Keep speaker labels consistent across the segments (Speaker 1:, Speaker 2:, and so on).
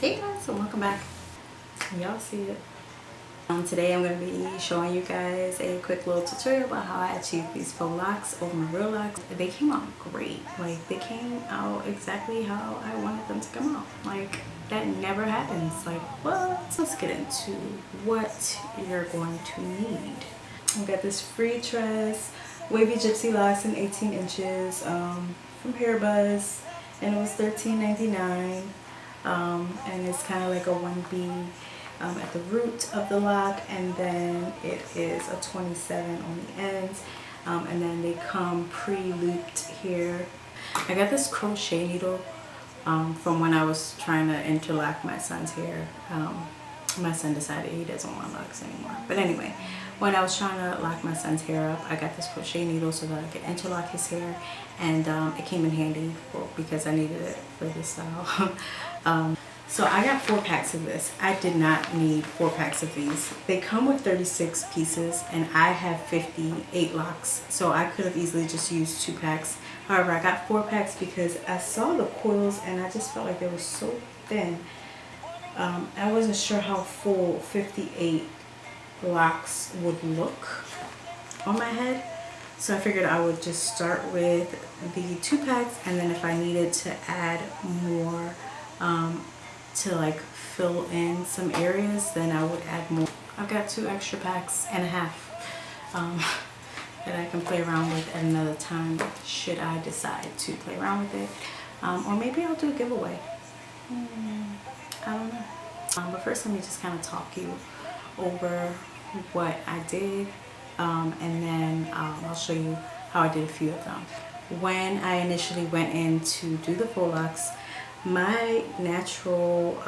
Speaker 1: Hey guys, so welcome back. Y'all see it. Today I'm going to be showing you guys a quick little tutorial about how I achieved these faux locks over my real locks. They came out great. Like, they came out exactly how I wanted them to come out. Like, that never happens. Like, what? Let's get into what you're going to need. I've got this free tress wavy gypsy locks in 18 inches from Hair Buzz, and it was $13.99. And it's kind of like a 1B at the root of the lock, and then it is a 27 on the ends, and then they come pre-looped here. I got this crochet needle from when I was trying to interlock my son's hair. My son decided he doesn't want locks anymore, but anyway, when I was trying to lock my son's hair up, I got this crochet needle so that I could interlock his hair, and it came in handy because I needed it for this style. So I got 4 packs of this. I did not need 4 packs of these. They come with 36 pieces and I have 58 locks, so I could have easily just used 2 packs. However, I got 4 packs because I saw the coils and I just felt like they were so thin. I wasn't sure how full 58 locks would look on my head, so I figured I would just start with the 2 packs, and then if I needed to add more to like fill in some areas, then I would add more. I've got 2 extra packs and a half that I can play around with at another time should I decide to play around with it, or maybe I'll do a giveaway. I don't know. But first, let me just kind of talk you over what I did, and then I'll show you how I did a few of them. When I initially went in to do the faux locks, my natural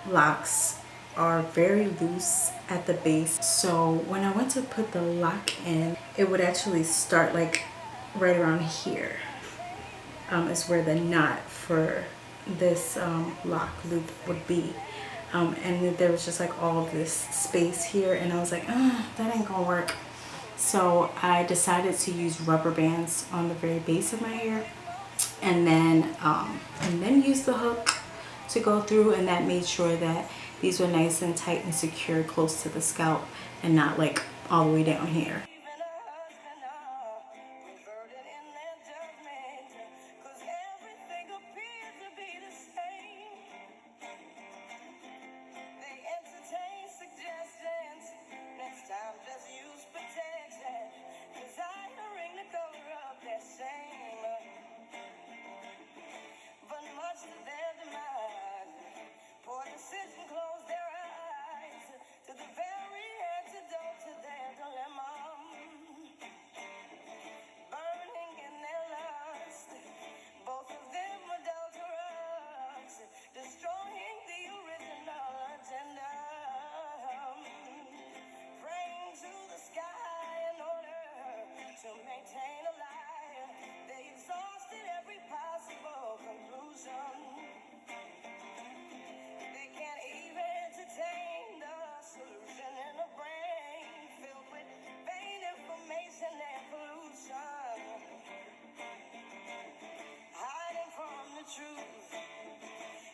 Speaker 1: locks are very loose at the base, so when I went to put the lock in, it would actually start like right around here is where the knot for this lock loop would be, and there was just like all this space here, and I was like, that ain't gonna work. So I decided to use rubber bands on the very base of my hair, and then use the hook to go through, and that made sure that these were nice and tight and secure close to the scalp and not like all the way down here.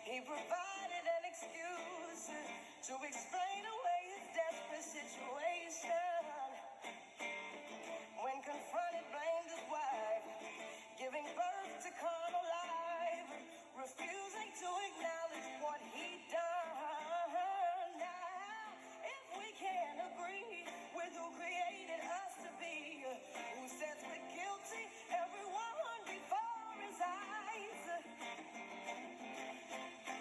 Speaker 2: He provided an excuse to explain away his desperate situation. When confronted, blamed his wife, giving birth to carnal life, refusing to acknowledge what he'd done. Now, if we can't agree with who created us to be, who sets the guilty, everyone before his eyes,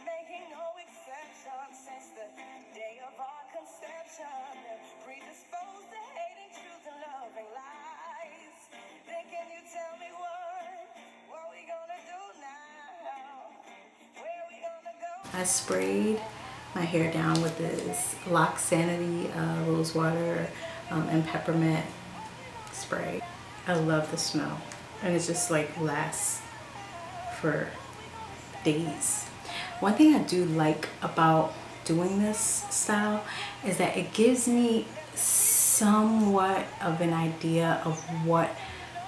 Speaker 2: making no exception since the day of our conception, predisposed to hating truth and loving lies. Then can you tell me what we gonna do now? Where we gonna go?
Speaker 1: I sprayed my hair down with this Lock Sanity rose water and peppermint spray. I love the smell, and it just like lasts for days. One thing I do like about doing this style is that it gives me somewhat of an idea of what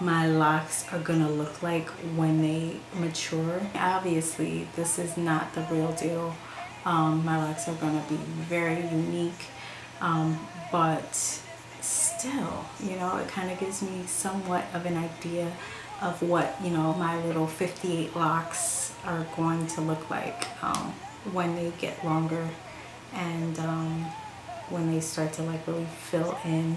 Speaker 1: my locks are gonna look like when they mature. Obviously this is not the real deal. My locks are gonna be very unique, but still, you know, it kind of gives me somewhat of an idea of what, you know, my little 58 locks are going to look like when they get longer, and when they start to like really fill in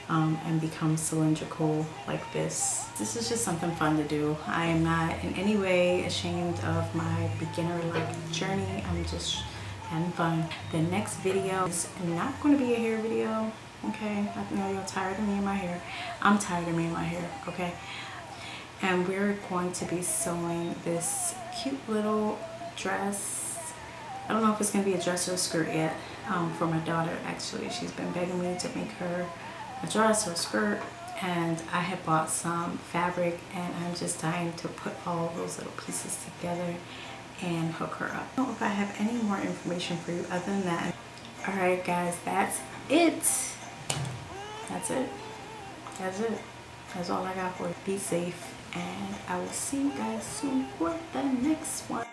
Speaker 1: and become cylindrical like this. This is just something fun to do. I am not in any way ashamed of my beginner like journey. I'm just having fun. The next video is not going to be a hair video, okay? I know you're tired of me and my hair. I'm tired of me and my hair, okay? And we're going to be sewing this cute little dress. I don't know if it's going to be a dress or a skirt yet, for my daughter. Actually, she's been begging me to make her a dress or a skirt, and I had bought some fabric, and I'm just dying to put all those little pieces together and hook her up. I don't know if I have any more information for you other than that. Alright guys, that's it. That's it. That's it. That's all I got for you. Be safe, and I will see you guys soon for the next one.